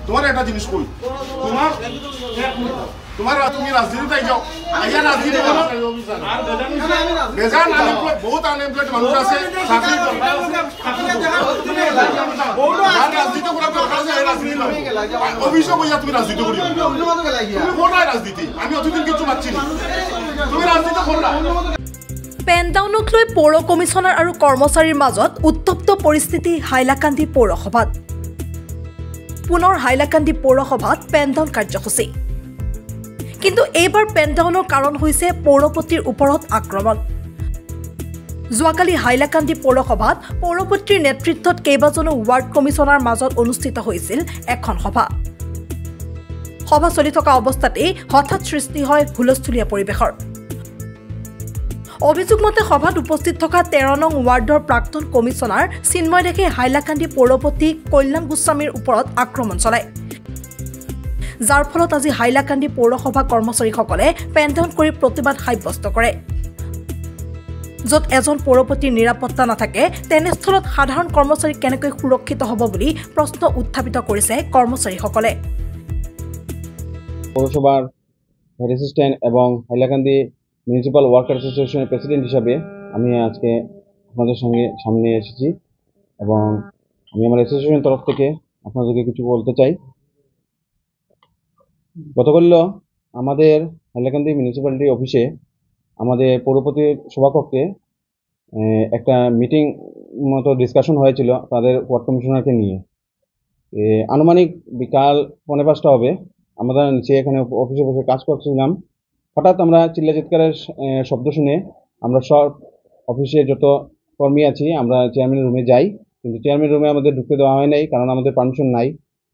তোমার একটা জিনিস কই তোমার তুমি রাজনীতিতে যাও আইয়া রাজনীতি করো বেজান আনএমপ্লয়েড বহুত আনএমপ্লয়েড মানুষ আছে চাকরি রাজনীতি করা দরকার আছে রাজনীতি অভিযোগ হইয়া তুমি রাজনীতি করিও তুমি কোথায় রাজনীতি আমি অতদিন কিছু পাচ্ছি না তুমি রাজনীতি করলা পেনডাউনক লৈ পৌৰ কমিছনাৰ আৰু কৰ্মচাৰীৰ মাজত উত্তপ্ত পৰিস্থিতি হাইলাকান্দি পৌৰসভাত পুনৰ হাইলাকান্দি পৌৰসভাত পেনডাউন কাৰ্যসূচী কিন্তু এইবাৰ পেনডাউনৰ কাৰণ হৈছে পৌৰপতিৰ ওপৰত আক্ৰমণ যোৱাকালি হাইলাকান্দি পৌৰসভাত পৌৰপতিৰ নেতৃত্বত কেইবাজনো ৱাৰ্ড কমিছনাৰ মাজত অনুষ্ঠিত হৈছিল এখন সভা চলি থকা অৱস্থাতেই হঠাৎ সৃষ্টি হয় হুলস্থুলীয়া পৰিৱেশৰ অভিযোগ মতে সভাত উপস্থিত থকা 13 নং ৱাৰ্ডৰ প্ৰাক্তন কমিছনাৰ চিন্ময় দেখে হাইলাকান্দি পৌৰপতি কল্যাণ গোস্বামীৰ ওপৰত আক্ৰমণ চলায় যাৰ ফলত আজি হাইলাকান্দি পৌৰসভা কৰ্মচাৰীসকলে পেনডাউন কৰি প্ৰতিবাদ সাব্যস্ত কৰে য'ত এজন পৌৰপতিৰ নিৰাপত্তা নাথাকে তেনেস্থলত সাধাৰণ কৰ্মচাৰী কেনেকৈ সুৰক্ষিত হ'ব বুলি প্ৰশ্ন উত্থাপিত কৰিছে কৰ্মচাৰীসকলে পৌৰসভাৰ রেসিস্ট্যান্ট এবং হাইলাকান্দি মিউনিসিপাল ওয়ার্কার অ্যাসোসিয়েশনের প্রেসিডেন্ট হিসাবে আমি আজকে আপনাদের সঙ্গে সামনে এসেছি এবং আমি আমার অ্যাসোসিয়েশনের তরফ থেকে আপনাদেরকে কিছু বলতে চাই গতকাল আমাদের হাইলাকান্দি মিউনিসিপ্যালিটি অফিসে আমাদের পৌরপতির সভাকক্ষে একটা মিটিং মতো ডিসকাশন হয়েছিল তাদের ওয়ার্ড কমিশনারকে নিয়ে আনুমানিক বিকাল 5:45 হবে আমরা নিচে এখানে অফিসে বসে কাজ করছিলাম হঠাৎ আমরা চিল্লা চিৎকারের শব্দ শুনে আমরা সব অফিসে যত কর্মী আছি আমরা চেয়ারম্যানের রুমে যাই কিন্তু চেয়ারম্যান রুমে আমাদের ঢুকতে দেওয়া হয় নাই কারণ আমাদের পারমিশন নাই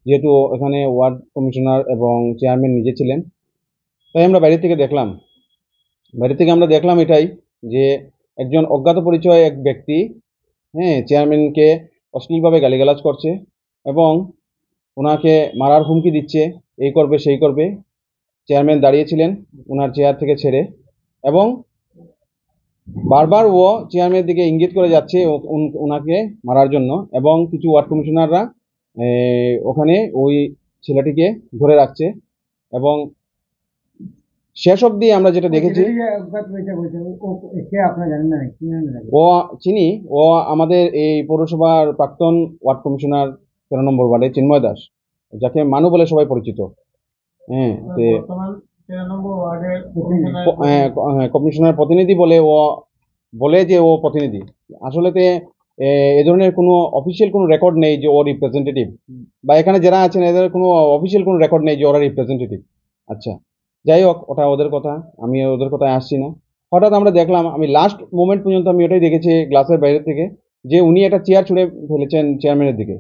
যেহেতু এখানে ওয়ার্ড কমিশনার এবং চেয়ারম্যান নিজে ছিলেন তাই আমরা বাইরে থেকে দেখলাম এটাই যে একজন অজ্ঞাত পরিচয় এক ব্যক্তি চেয়ারম্যানকে অশ্লীলভাবে গালিগালাজ করছে এবং ওনাকে মারার হুমকি দিচ্ছে এই করবে সেই করবে চেয়ারম্যান দাঁড়িয়েছিলেন ওনার চেয়ার থেকে ছেড়ে এবং বারবার ও চেয়ারম্যানের দিকে ইঙ্গিত করে যাচ্ছে ওনাকে মারার জন্য এবং কিছু ওয়ার্ড কমিশনাররা ওখানে ওই ছেলেটিকে ধরে রাখছে এবং শেষ অবধি আমরা যেটা দেখেছি ও চিনি ও আমাদের এই পৌরসভার প্রাক্তন ওয়ার্ড কমিশনার 13 নম্বর ওয়ার্ডে চিন্ময় দাস যাকে মানু বলে সবাই পরিচিত কমিশনার প্রতিনিধি বলে যে ও প্রতিনিধি আসলেতে এই ধরনের কোনো অফিসিয়াল কোনো রেকর্ড নেই যে ও রিপ্রেজেন্টেটিভ বা এখানে যারা আছেন এদের কোনো অফিসিয়াল কোনো রেকর্ড নেই যে ওরা রিপ্রেজেন্টেটিভ আচ্ছা যাই হোক ওটা ওদের কথা আমি ওদের কথায় আসছি না হঠাৎ আমরা দেখলাম আমি লাস্ট মোমেন্ট পর্যন্ত আমি ওটাই দেখেছি গ্লাসের বাইরে থেকে যে উনি একটা চেয়ার ছুঁড়ে ফেলেছেন চেয়ারম্যানের দিকে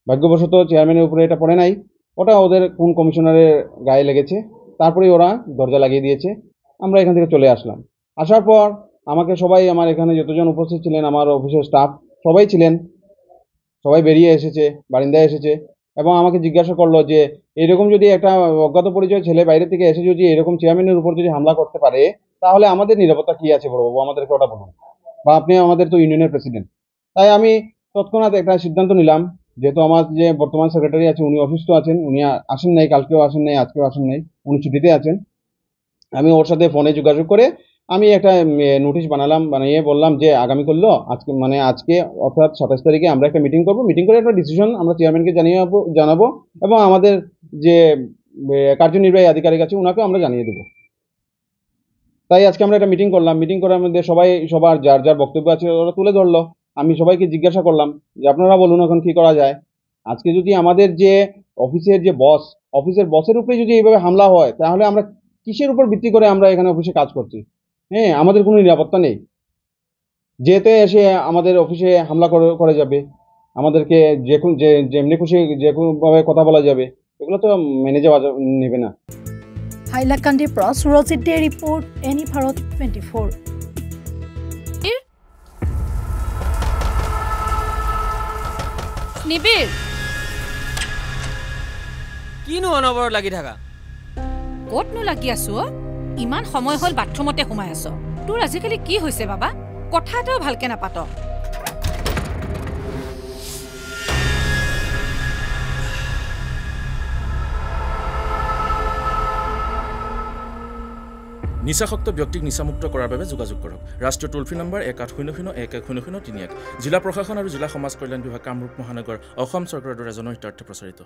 ভাগ্যবশত চেয়ারম্যানের উপরে এটা পড়ে নাই ওটা ওদের কোন কমিশনারের গায়ে লেগেছে তারপরেই ওরা দরজা লাগিয়ে দিয়েছে আমরা এখান থেকে চলে আসলাম আসার পর আমাকে সবাই আমার এখানে যতজন উপস্থিত ছিলেন আমার অফিসের স্টাফ সবাই ছিলেন সবাই বেরিয়ে এসেছে বারিন্দায় এসেছে এবং আমাকে জিজ্ঞাসা করলো যে এরকম যদি একটা অজ্ঞাত পরিচয় ছেলে বাইরে থেকে এসে যদি এরকম চেয়ারম্যানের উপর যদি হামলা করতে পারে তাহলে আমাদের নিরাপত্তা কি আছে বড়বাবু আমাদেরকে ওটা বলুন বা আপনি আমাদের তো ইউনিয়নের প্রেসিডেন্ট তাই আমি তৎক্ষণাৎ একটা সিদ্ধান্ত নিলাম যেহেতু আমার যে বর্তমান সেক্রেটারি আছে উনি অসুস্থ আছেন উনি আসেন নাই কালকেও আসেন নাই আজকেও আসেন নাই উনি ছুটিতে আছেন আমি ওর সাথে ফোনে যোগাযোগ করে আমি একটা নোটিশ বানিয়ে বললাম যে আগামী করলো আজকে অর্থাৎ 27 তারিখে আমরা একটা মিটিং করবো মিটিং করে একটা ডিসিশন আমরা চেয়ারম্যানকে জানাবো এবং আমাদের যে কার্যনির্বাহী আধিকারিক আছে ওনাকেও আমরা জানিয়ে দেবো তাই আজকে আমরা একটা মিটিং করলাম মিটিং করার মধ্যে সবার যার যার বক্তব্য আছে ওরা তুলে ধরলো আমি সবাইকে জিজ্ঞাসা করলাম যে আপনারা বলুন এখন কি করা যায় আজকে যদি আমাদের যে অফিসের যে অফিসের বসের উপরে যদি এইভাবে হামলা হয় তাহলে আমরা কিসের উপর ভিত্তি করে আমরা এখানে অফিসে কাজ করছি আমাদের কোনো নিরাপত্তা নেই যেতে এসে আমাদের অফিসে হামলা করে যাবে আমাদেরকে যেমনি খুশি যে কোনোভাবে কথা বলা যাবে এগুলো তো মেনে যাওয়া নেবে না হাইলাকান্দিৰ পৰা সুৰজিৎ দে ৰিপৰ্ট এনি ভাৰত 24 নিবিৰ কিনো অনবৰ লাগি থাকা ক'তনো লাগি আছো ইমান সময় হ'ল বাথৰুমতে সোমাই আছো তোৰ আজিকালি কি হৈছে বাবা কথা এটাও ভালকে নাপাত নিচাসক্ত ব্যক্তিক নিচামুক্ত কৰাৰ বাবে যোগাযোগ কৰক ৰাষ্ট্ৰীয় টোল ফ্ৰী নম্বৰ 1800 110031 জিলা প্ৰশাসন আৰু জিলা সমাজ কল্যাণ বিভাগ কামৰূপ মহানগৰ অসম চৰকাৰৰ দ্বাৰা জনহিতাৰ্থে প্ৰচাৰিত